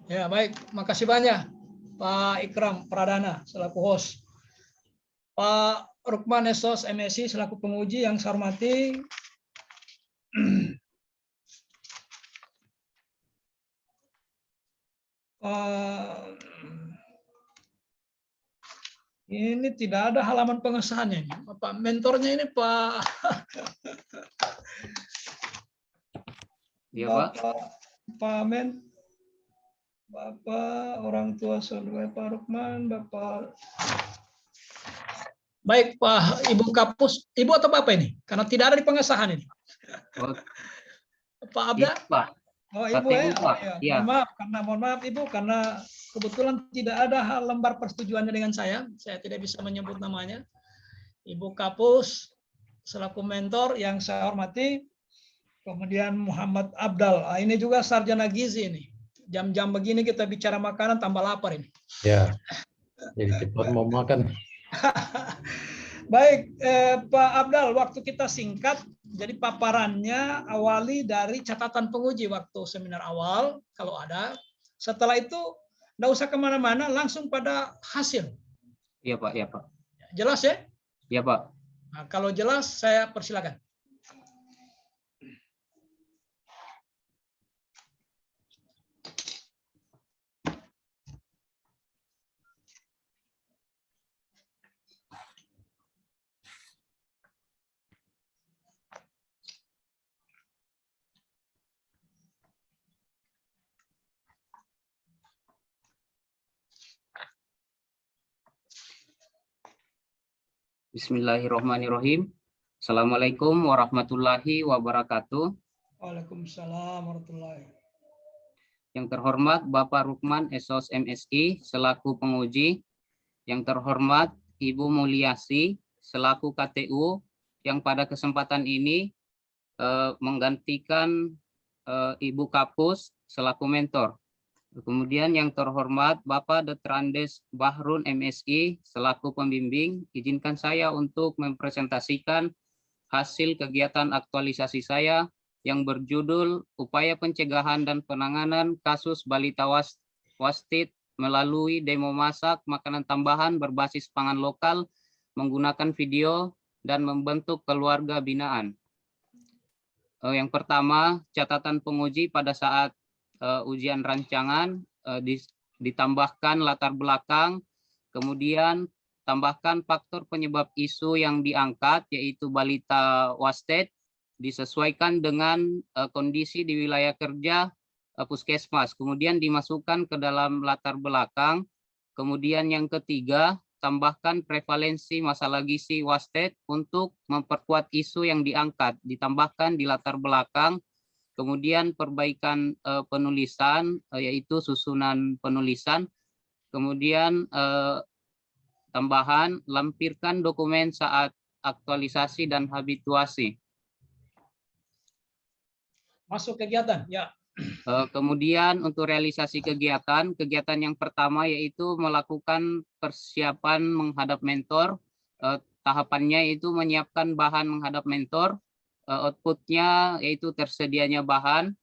Ya, baik. Makasih banyak Pak Ikram Pradana selaku host. Pak Rukman Esos MSI selaku penguji yang saya hormati. Ini tidak ada halaman pengesahannya. Pak mentornya ini Pak. Iya, Pak. Pak Men, Bapak orang tua saudara Pak Rukman, Bapak. Baik Pak Ibu Kapus, Ibu atau Bapak ini? Karena tidak ada di pengesahan ini. Oh, Pak Abda? Pak. Oh Ibu KTU, ya. Pak. Oh, Ya. mohon maaf Ibu karena kebetulan tidak ada lembar persetujuannya dengan saya tidak bisa menyebut namanya. Ibu Kapus selaku mentor yang saya hormati. Kemudian Muhammad Abdal, ini juga sarjana gizi ini. Jam-jam begini kita bicara makanan tambah lapar ini. Ya, jadi cepat mau makan. Baik, Pak Abdal, waktu kita singkat, jadi paparannya awali dari catatan penguji waktu seminar awal, kalau ada. Setelah itu, nggak usah kemana-mana, langsung pada hasil. Iya Pak, ya Pak. Jelas ya? Iya Pak. Nah, kalau jelas, saya persilakan. Bismillahirrahmanirrahim. Assalamualaikum warahmatullahi wabarakatuh. Waalaikumsalam warahmatullahi. Yang terhormat Bapak Rukman Esos MSI selaku penguji. Yang terhormat Ibu Mulyasi selaku KTU yang pada kesempatan ini menggantikan Ibu Kapus selaku mentor. Kemudian yang terhormat Bapak Dr. Andes Bahrun MSI selaku pembimbing, izinkan saya untuk mempresentasikan hasil kegiatan aktualisasi saya yang berjudul Upaya Pencegahan dan Penanganan Kasus Balita Wastid melalui demo masak makanan tambahan berbasis pangan lokal menggunakan video dan membentuk keluarga binaan. Yang pertama, catatan penguji pada saat ujian rancangan ditambahkan latar belakang, kemudian tambahkan faktor penyebab isu yang diangkat yaitu balita wasted disesuaikan dengan kondisi di wilayah kerja puskesmas, kemudian dimasukkan ke dalam latar belakang. Kemudian yang ketiga, tambahkan prevalensi masalah gizi wasted untuk memperkuat isu yang diangkat, ditambahkan di latar belakang. Kemudian perbaikan penulisan, yaitu susunan penulisan. Kemudian tambahan, lampirkan dokumen saat aktualisasi dan habituasi. Masuk kegiatan, ya. Kemudian untuk realisasi kegiatan yang pertama yaitu melakukan persiapan menghadap mentor. Tahapannya yaitu menyiapkan bahan menghadap mentor. Outputnya yaitu tersedianya bahan,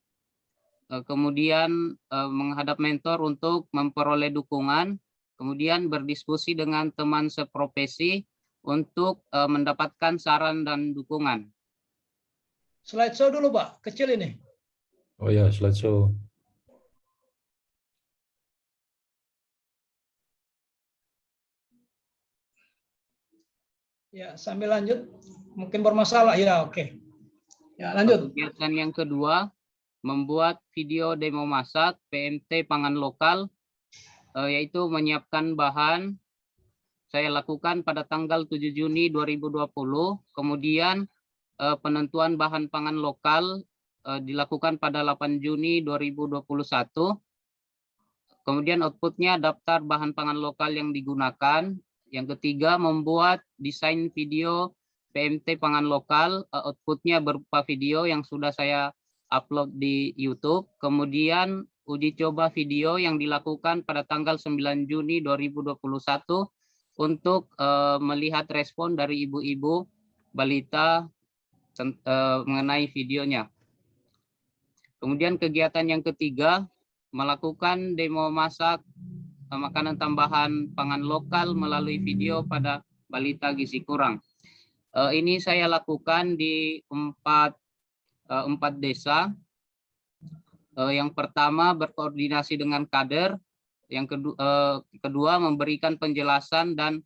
kemudian menghadap mentor untuk memperoleh dukungan, kemudian berdiskusi dengan teman seprofesi untuk mendapatkan saran dan dukungan. Slideshow dulu Pak, kecil ini. Oh ya, slideshow. Ya, sambil lanjut. Mungkin bermasalah. Ya, oke. Ya, lanjut. Kegiatan yang kedua, membuat video demo masak PMT pangan lokal, yaitu menyiapkan bahan. Saya lakukan pada tanggal 7 Juni 2020. Kemudian penentuan bahan pangan lokal dilakukan pada 8 Juni 2021. Kemudian outputnya daftar bahan pangan lokal yang digunakan. Yang ketiga, membuat desain video PMT pangan lokal, outputnya berupa video yang sudah saya upload di YouTube. Kemudian uji coba video yang dilakukan pada tanggal 9 Juni 2021 untuk melihat respon dari ibu-ibu balita mengenai videonya. Kemudian kegiatan yang ketiga, melakukan demo masak makanan tambahan pangan lokal melalui video pada balita gizi kurang. Ini saya lakukan di empat desa. Yang pertama berkoordinasi dengan kader, yang kedua memberikan penjelasan dan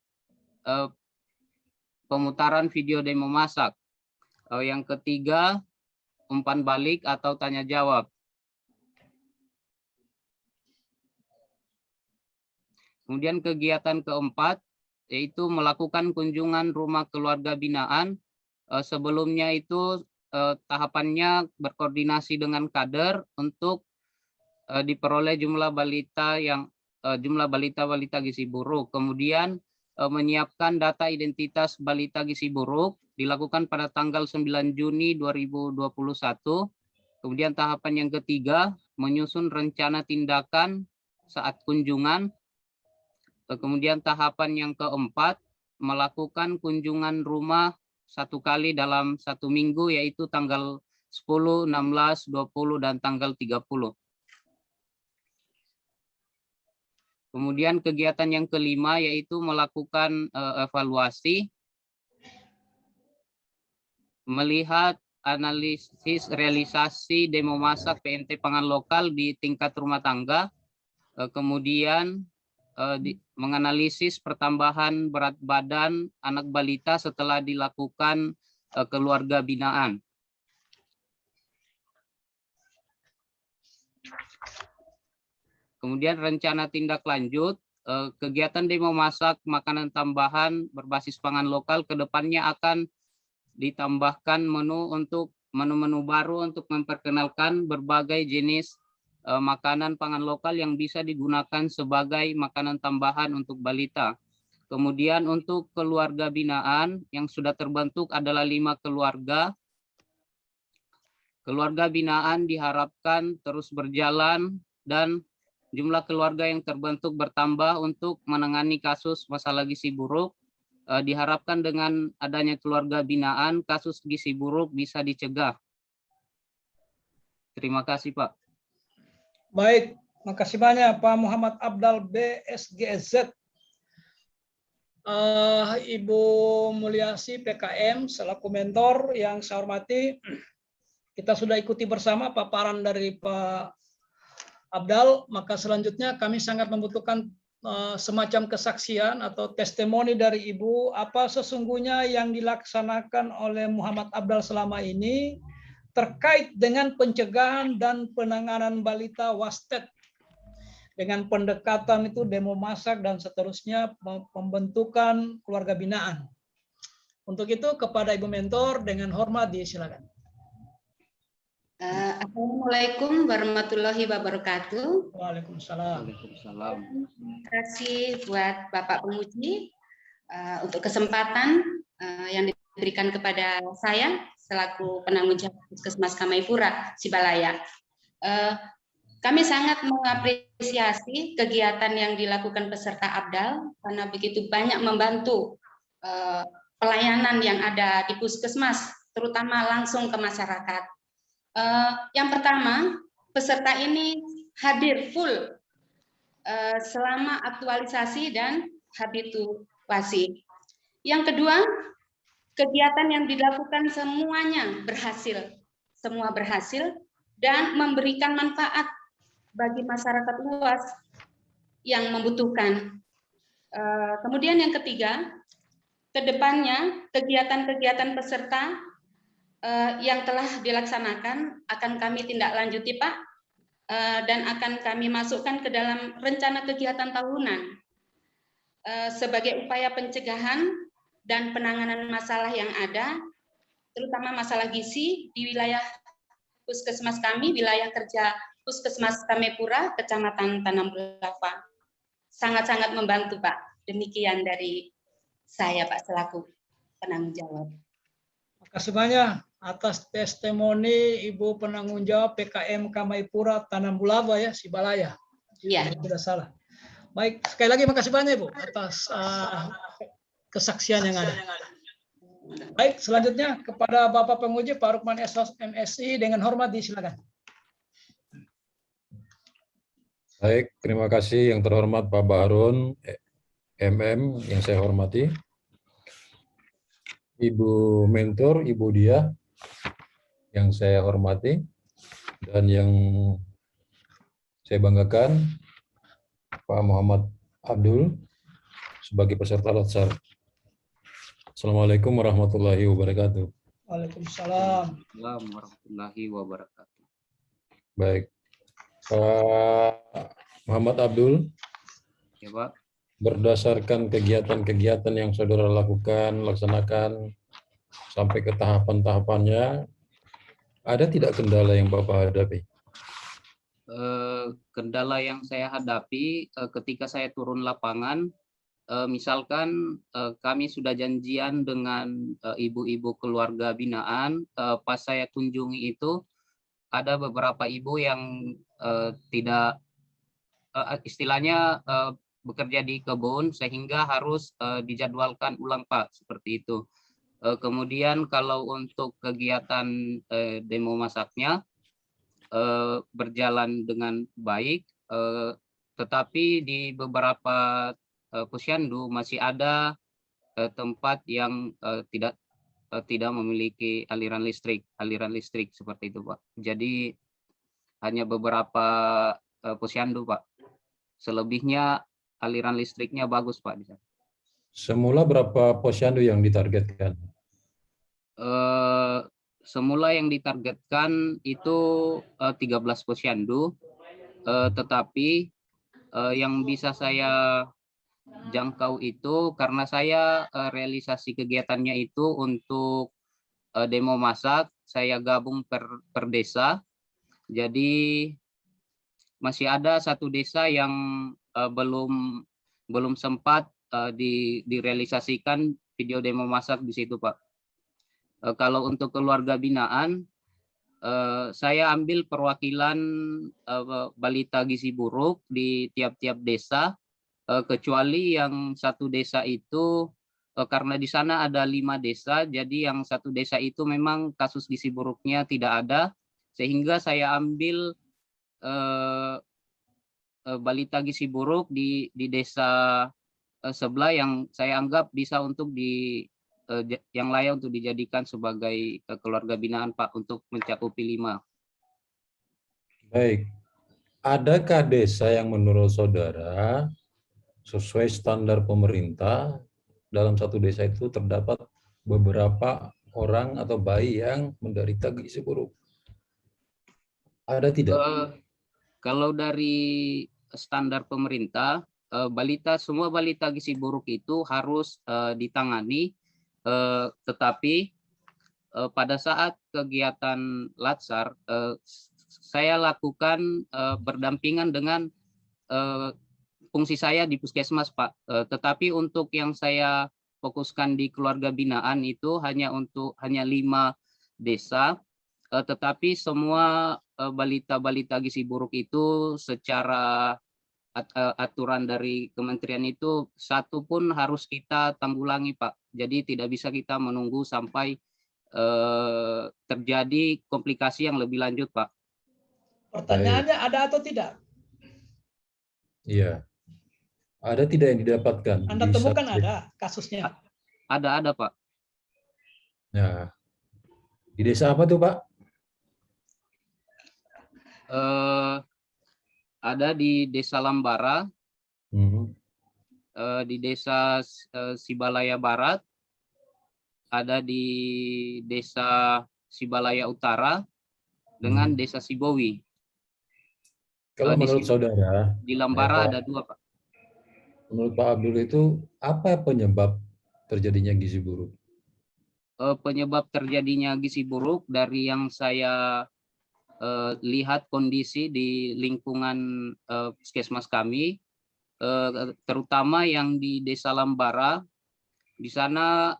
pemutaran video demo masak. Yang ketiga umpan balik atau tanya jawab. Kemudian kegiatan keempat yaitu melakukan kunjungan rumah keluarga binaan. Sebelumnya itu tahapannya berkoordinasi dengan kader untuk diperoleh jumlah balita gizi buruk. Kemudian menyiapkan data identitas balita gizi buruk dilakukan pada tanggal 9 Juni 2021. Kemudian tahapan yang ketiga menyusun rencana tindakan saat kunjungan. Kemudian tahapan yang keempat melakukan kunjungan rumah 1 kali dalam 1 minggu, yaitu tanggal 10, 16, 20, dan tanggal 30. Kemudian kegiatan yang kelima yaitu melakukan evaluasi, melihat analisis realisasi demo masak PNT pangan lokal di tingkat rumah tangga, kemudian menganalisis pertambahan berat badan anak balita setelah dilakukan keluarga binaan. Kemudian rencana tindak lanjut, kegiatan demo masak makanan tambahan berbasis pangan lokal kedepannya akan ditambahkan menu-menu baru untuk memperkenalkan berbagai jenis makanan pangan lokal yang bisa digunakan sebagai makanan tambahan untuk balita. Kemudian untuk keluarga binaan yang sudah terbentuk adalah 5 keluarga. Keluarga binaan diharapkan terus berjalan dan jumlah keluarga yang terbentuk bertambah untuk menangani kasus masalah gizi buruk. Diharapkan dengan adanya keluarga binaan, kasus gizi buruk bisa dicegah. Terima kasih, Pak. Baik, makasih banyak Pak Muhammad Abdal BSGZ. Ibu Mulyasi PKM selaku mentor yang saya hormati, kita sudah ikuti bersama paparan dari Pak Abdal, maka selanjutnya kami sangat membutuhkan semacam kesaksian atau testimoni dari Ibu apa sesungguhnya yang dilaksanakan oleh Muhammad Abdal selama ini terkait dengan pencegahan dan penanganan balita wasted dengan pendekatan itu demo masak dan seterusnya pembentukan keluarga binaan. Untuk itu kepada Ibu Mentor dengan hormat disilakan. Assalamualaikum warahmatullahi wabarakatuh. Waalaikumsalam. Waalaikumsalam. Terima kasih buat Bapak Penguji untuk kesempatan yang diberikan kepada saya selaku penanggung jawab Puskesmas Kamaipura, Sibalaya. Kami sangat mengapresiasi kegiatan yang dilakukan peserta Abdal karena begitu banyak membantu pelayanan yang ada di Puskesmas, terutama langsung ke masyarakat. Yang pertama, peserta ini hadir full selama aktualisasi dan habituasi. Yang kedua, kegiatan yang dilakukan semuanya berhasil, semua berhasil dan memberikan manfaat bagi masyarakat luas yang membutuhkan. Kemudian yang ketiga, kedepannya kegiatan-kegiatan peserta yang telah dilaksanakan akan kami tindak lanjuti, Pak, dan akan kami masukkan ke dalam rencana kegiatan tahunan sebagai upaya pencegahan dan penanganan masalah yang ada, terutama masalah gizi di wilayah Puskesmas kami, wilayah kerja Puskesmas Kamaipura, Kecamatan Tanam Lava. Sangat-sangat membantu, Pak. Demikian dari saya, Pak, selaku penanggung jawab. Terima kasih banyak atas testimoni Ibu penanggung jawab PKM Kamaipura Tanam Lava ya, Sibalaya. Iya. Tidak salah. Baik, sekali lagi makasih banyak Ibu atas kesaksian yang ada. Baik, selanjutnya kepada Bapak Penguji Pak Rukman SOS MSI dengan hormat disilakan. Baik, terima kasih yang terhormat Pak Bahrun MM yang saya hormati. Ibu Mentor, Ibu Dia yang saya hormati, dan yang saya banggakan Pak Muhammad Abdul sebagai peserta Latsar. Assalamualaikum warahmatullahi wabarakatuh. Waalaikumsalam. Waalaikumsalam warahmatullahi wabarakatuh. Baik, Pak Muhammad Abdul, Ya, Pak. berdasarkan kegiatan-kegiatan yang saudara laksanakan sampai ke tahapan-tahapannya, ada tidak kendala yang Bapak hadapi? Kendala yang saya hadapi ketika saya turun lapangan, misalkan kami sudah janjian dengan ibu-ibu keluarga binaan, pas saya kunjungi itu ada beberapa ibu yang tidak istilahnya bekerja di kebun sehingga harus dijadwalkan ulang, Pak, seperti itu. Kemudian kalau untuk kegiatan demo masaknya berjalan dengan baik, tetapi di beberapa posyandu masih ada tempat yang tidak memiliki aliran listrik seperti itu, Pak. Jadi hanya beberapa posyandu, Pak. Selebihnya aliran listriknya bagus, Pak. Semula berapa posyandu yang ditargetkan? Semula yang ditargetkan itu 13 posyandu, tetapi yang bisa saya jangkau itu karena saya realisasi kegiatannya itu untuk demo masak, saya gabung per desa. Jadi masih ada satu desa yang belum sempat direalisasikan video demo masak di situ, Pak. Kalau untuk keluarga binaan, saya ambil perwakilan balita gizi buruk di tiap-tiap desa, kecuali yang satu desa itu karena di sana ada 5 desa, jadi yang satu desa itu memang kasus gizi buruknya tidak ada, sehingga saya ambil balita gizi buruk di desa sebelah yang saya anggap bisa untuk yang layak untuk dijadikan sebagai keluarga binaan, Pak, untuk mencakupi 5. Baik, adakah desa yang menurut saudara sesuai standar pemerintah dalam satu desa itu terdapat beberapa orang atau bayi yang menderita gizi buruk? Ada tidak? Kalau dari standar pemerintah, semua balita gizi buruk itu harus ditangani, tetapi pada saat kegiatan Latsar, saya lakukan berdampingan dengan fungsi saya di puskesmas, Pak. Tetapi untuk yang saya fokuskan di keluarga binaan itu hanya 5 desa, tetapi semua balita-balita gizi buruk itu secara aturan dari kementerian itu satu pun harus kita tanggulangi, Pak. Jadi tidak bisa kita menunggu sampai terjadi komplikasi yang lebih lanjut, Pak. Pertanyaannya ada atau tidak? Iya. Ada tidak yang didapatkan? Anda temukan ada kasusnya? Ada, Pak. Nah, di desa apa tuh, Pak? Ada di Desa Lambara, di Desa Sibalaya Barat, ada di Desa Sibalaya Utara, dengan Desa Sibowi. Kalau menurut saudara, di Lambara ada 2, Pak. Menurut Pak Abdul itu apa penyebab terjadinya gizi buruk? Penyebab terjadinya gizi buruk dari yang saya lihat kondisi di lingkungan puskesmas kami, terutama yang di Desa Lambara, di sana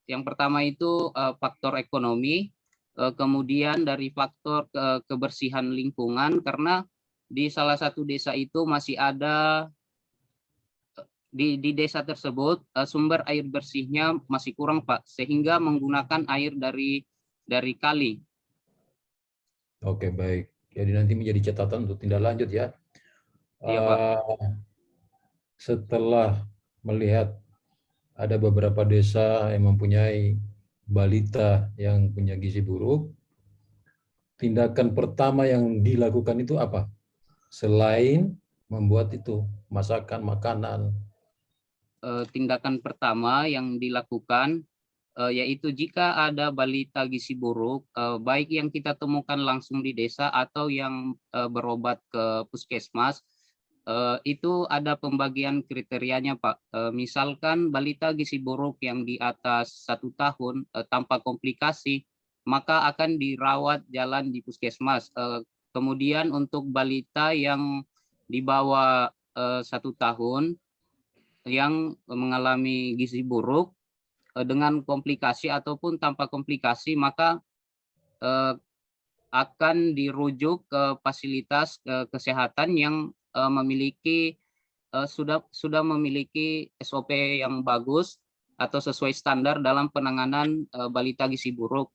yang pertama itu faktor ekonomi, kemudian dari faktor kebersihan lingkungan, karena di salah satu desa itu masih ada di desa tersebut sumber air bersihnya masih kurang, Pak, sehingga menggunakan air dari kali. Oke, baik. Jadi nanti menjadi catatan untuk tindak lanjut ya. Iya, Pak. Setelah melihat ada beberapa desa yang mempunyai balita yang punya gizi buruk, tindakan pertama yang dilakukan itu apa? Selain membuat itu masakan makanan. Tindakan pertama yang dilakukan yaitu jika ada balita gizi buruk, baik yang kita temukan langsung di desa atau yang berobat ke puskesmas, itu ada pembagian kriterianya, Pak. Misalkan balita gizi buruk yang di atas 1 tahun tanpa komplikasi, maka akan dirawat jalan di puskesmas. Kemudian untuk balita yang di bawah 1 tahun yang mengalami gizi buruk dengan komplikasi ataupun tanpa komplikasi, maka akan dirujuk ke fasilitas kesehatan yang memiliki sudah memiliki SOP yang bagus atau sesuai standar dalam penanganan balita gizi buruk,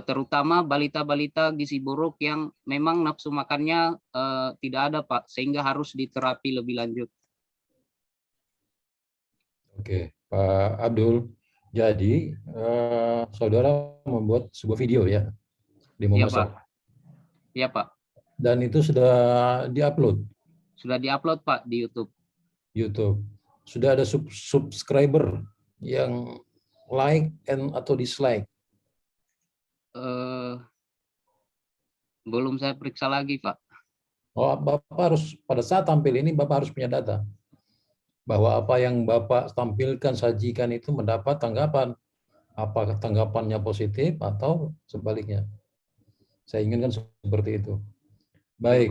terutama balita-balita gizi buruk yang memang nafsu makannya tidak ada, Pak, sehingga harus diterapi lebih lanjut. Oke, Pak Abdul. Jadi, saudara membuat sebuah video ya, demo Iya, masak. Pak. Iya, Pak. Dan itu sudah diupload Sudah diupload, Pak, di YouTube. YouTube. Sudah ada subscriber yang like atau dislike. Belum saya periksa lagi, Pak. Oh, Bapak harus pada saat tampil ini Bapak harus punya data bahwa apa yang Bapak tampilkan, sajikan itu mendapat tanggapan. Apakah tanggapannya positif atau sebaliknya? Saya inginkan seperti itu. Ya, Pak. Baik,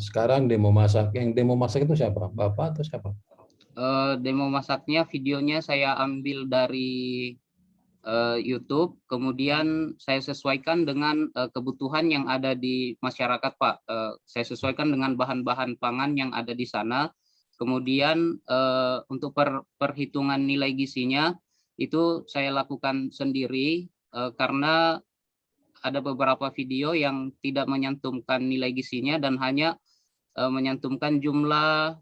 sekarang demo masak. Yang demo masak itu siapa? Bapak atau siapa? Demo masaknya, videonya saya ambil dari YouTube, kemudian saya sesuaikan dengan kebutuhan yang ada di masyarakat, Pak. Saya sesuaikan dengan bahan-bahan pangan yang ada di sana. Kemudian untuk perhitungan nilai gizinya itu saya lakukan sendiri karena ada beberapa video yang tidak menyantumkan nilai gizinya dan hanya menyantumkan jumlah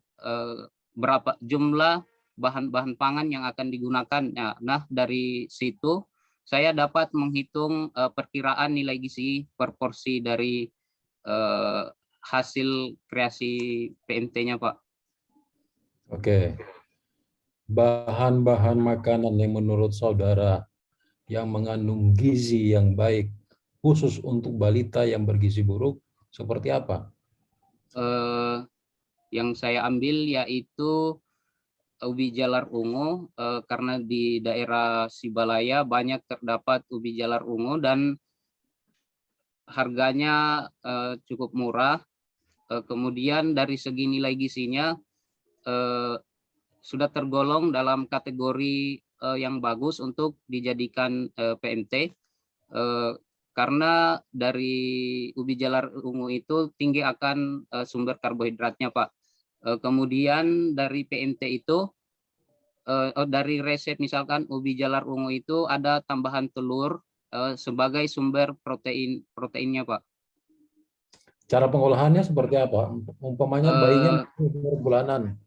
berapa jumlah bahan-bahan pangan yang akan digunakan. Nah, dari situ saya dapat menghitung perkiraan nilai gizi per porsi dari hasil kreasi PMT-nya, Pak. Oke. Bahan-bahan makanan yang menurut saudara yang mengandung gizi yang baik, khusus untuk balita yang bergizi buruk, seperti apa? Yang saya ambil yaitu ubi jalar ungu, karena di daerah Sibalaya banyak terdapat ubi jalar ungu dan harganya cukup murah. Kemudian dari segi nilai gizinya sudah tergolong dalam kategori yang bagus untuk dijadikan PMT, karena dari ubi jalar ungu itu tinggi akan sumber karbohidratnya, Pak. Kemudian dari PMT itu dari resep misalkan ubi jalar ungu itu ada tambahan telur sebagai sumber proteinnya, Pak. Cara pengolahannya seperti apa? Umpamanya bayinya umur bulanan.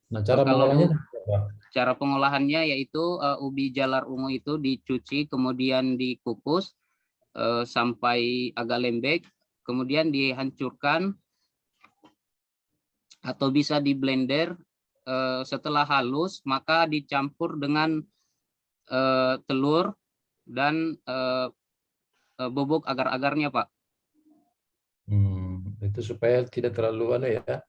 Nah, cara mengolahnya seperti apa? Cara pengolahannya yaitu ubi jalar ungu itu dicuci kemudian dikukus sampai agak lembek, kemudian dihancurkan atau bisa di blender. Setelah halus maka dicampur dengan telur dan bubuk agar-agarnya, Pak. Itu supaya tidak terlalu ya.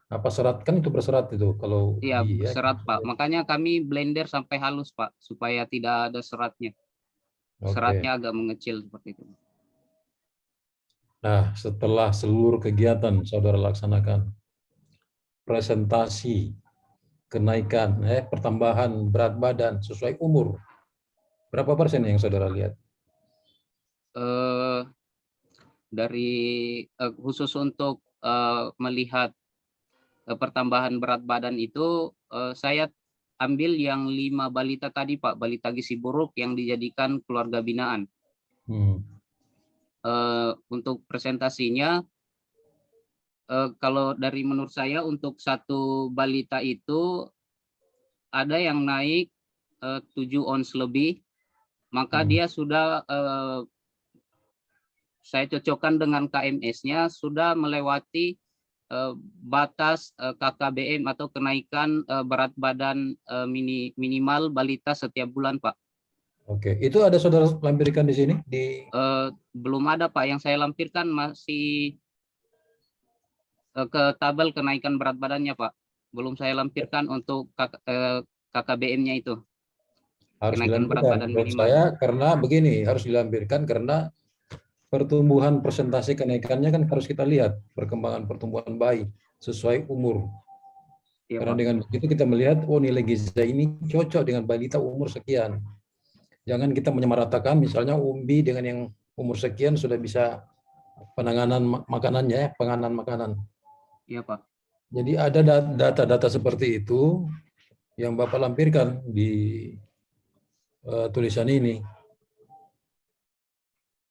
Apa serat, kan itu berserat itu kalau Iya, ya. serat, Pak. Makanya kami blender sampai halus, Pak, supaya tidak ada seratnya. Seratnya agak mengecil seperti itu. Nah, setelah seluruh kegiatan saudara laksanakan, presentasi, kenaikan, pertambahan berat badan sesuai umur, berapa persen yang saudara lihat? Dari khusus untuk melihat pertambahan berat badan itu, saya ambil yang 5 balita tadi, Pak, balita gizi buruk yang dijadikan keluarga binaan. Untuk presentasinya Kalau dari menurut saya untuk satu balita itu ada yang naik 7 ons lebih, maka dia sudah saya cocokkan dengan KMS-nya sudah melewati batas KKBM atau kenaikan berat badan minimal balita setiap bulan, Pak. Oke, itu ada saudara lampirkan di sini Belum ada, Pak. Yang saya lampirkan masih ke tabel kenaikan berat badannya, Pak. Belum saya lampirkan untuk KKBM-nya itu. harus Kenaikan berat dilampirkan. badan Menurut minimal. saya karena begini, harus dilampirkan karena pertumbuhan persentase kenaikannya kan harus kita lihat perkembangan pertumbuhan bayi sesuai umur. Iya, Karena Pak. dengan begitu kita melihat, oh nilai gizi ini cocok dengan balita umur sekian. Jangan kita menyamaratakan misalnya umbi dengan yang umur sekian sudah bisa penanganan makanannya, penganan makanan. Iya, Pak. Jadi ada data-data seperti itu yang Bapak lampirkan di tulisan ini.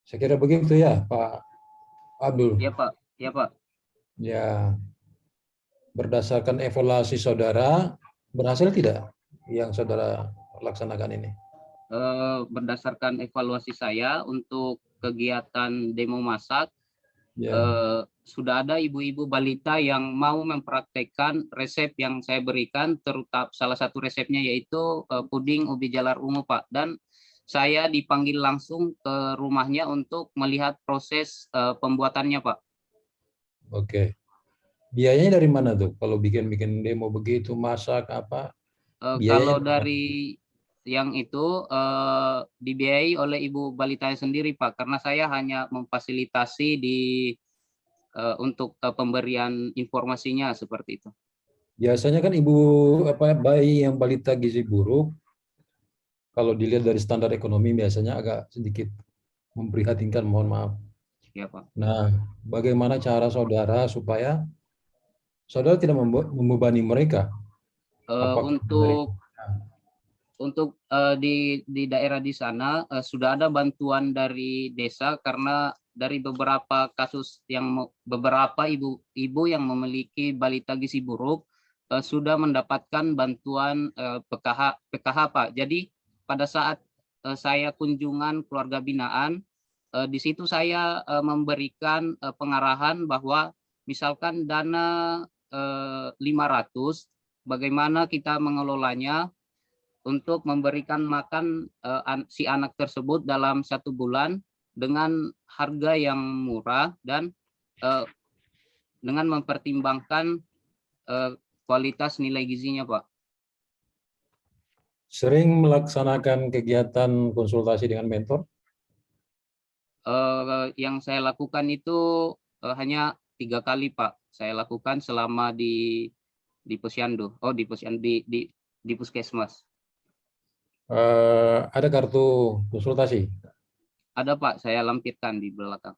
Saya kira begitu ya, Pak Abdul. Iya, Pak. Iya, Pak. Ya, berdasarkan evaluasi saudara, berhasil tidak yang saudara laksanakan ini? Berdasarkan evaluasi saya untuk kegiatan demo masak, sudah ada ibu-ibu balita yang mau mempraktekkan resep yang saya berikan, terutama salah satu resepnya yaitu puding ubi jalar ungu, Pak. Dan saya dipanggil langsung ke rumahnya untuk melihat proses pembuatannya, Pak. Oke. Biayanya dari mana tuh? Kalau bikin demo begitu, masak apa? Kalau dari yang itu dibiayai oleh ibu balitanya sendiri, Pak, karena saya hanya memfasilitasi untuk pemberian informasinya seperti itu. Biasanya kan ibu bayi yang balita gizi buruk, kalau dilihat dari standar ekonomi biasanya agak sedikit memprihatinkan, mohon maaf. Ya, Pak. Nah, bagaimana cara saudara supaya saudara tidak membebani mereka? Untuk di daerah di sana sudah ada bantuan dari desa, karena dari beberapa kasus yang beberapa ibu yang memiliki balita gizi buruk sudah mendapatkan bantuan PKH, Pak. Jadi pada saat saya kunjungan keluarga binaan, di situ saya memberikan pengarahan bahwa misalkan dana 500, bagaimana kita mengelolanya untuk memberikan makan si anak tersebut dalam 1 bulan dengan harga yang murah dan dengan mempertimbangkan kualitas nilai gizinya, Pak. Sering melaksanakan kegiatan konsultasi dengan mentor? Yang saya lakukan itu hanya 3 kali, Pak. Saya lakukan selama di Posyandu. Di puskesmas. Ada kartu konsultasi? Ada, Pak. Saya lampirkan di belakang.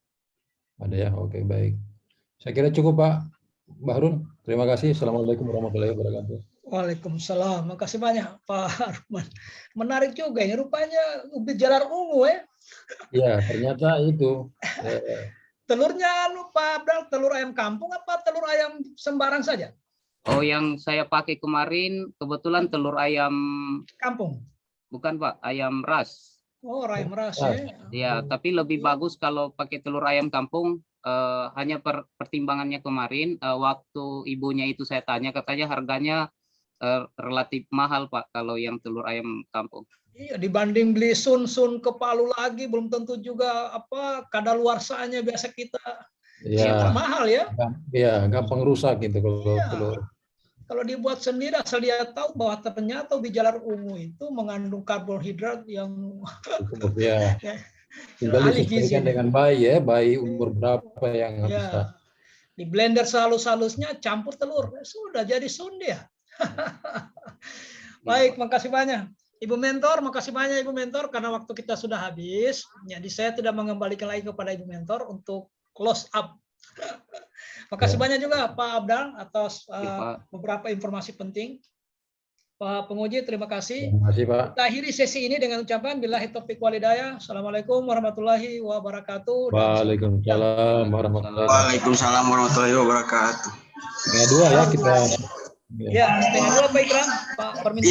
Ada ya, oke, baik. Saya kira cukup, Pak Bahrun. Terima kasih. Assalamualaikum warahmatullahi wabarakatuh. Waalaikumsalam. Makasih banyak, Pak Arman. Menarik juga ini, rupanya ubi jalar ungu ya. Ya, ternyata itu. Telurnya Pak Abdal, telur ayam kampung apa telur ayam sembarang saja? Oh, yang saya pakai kemarin kebetulan telur ayam kampung. Bukan, Pak, ayam ras. Oh, ayam ras ya. Ya, tapi lebih bagus kalau pakai telur ayam kampung. Hanya pertimbangannya kemarin waktu ibunya itu saya tanya, katanya harganya relatif mahal, Pak, kalau yang telur ayam kampung. Iya, dibanding beli sun ke Palu lagi belum tentu juga kadaluarsanya biasa kita. Iya, mahal ya. Iya, gampang rusak gitu kalau telur. Kalau dibuat sendiri asal dia tahu bahwa ternyata ubi jalar ungu itu mengandung karbohidrat yang ya. Tinggal disesuaikan dengan bayi ya, bayi umur berapa yang bisa. Di blender sehalus-halusnya campur telur, sudah jadi sun dia. Baik, makasih banyak. Ibu Mentor, makasih banyak Ibu Mentor karena waktu kita sudah habis. Jadi saya tidak mengembalikan lagi kepada Ibu Mentor untuk close up. Makasih banyak juga Pak Abdal atas beberapa informasi penting. Pak Penguji, terima kasih. Terima kasih, Pak. Kita akhiri sesi ini dengan ucapan billahi taufiq walhidayah. Assalamualaikum warahmatullahi wabarakatuh. Waalaikumsalam warahmatullahi wabarakatuh. Waalaikumsalam warahmatullahi wabarakatuh. Setengah 2 ya kita. Ya, setengah 2 Pak Ikram, Pak permintaan.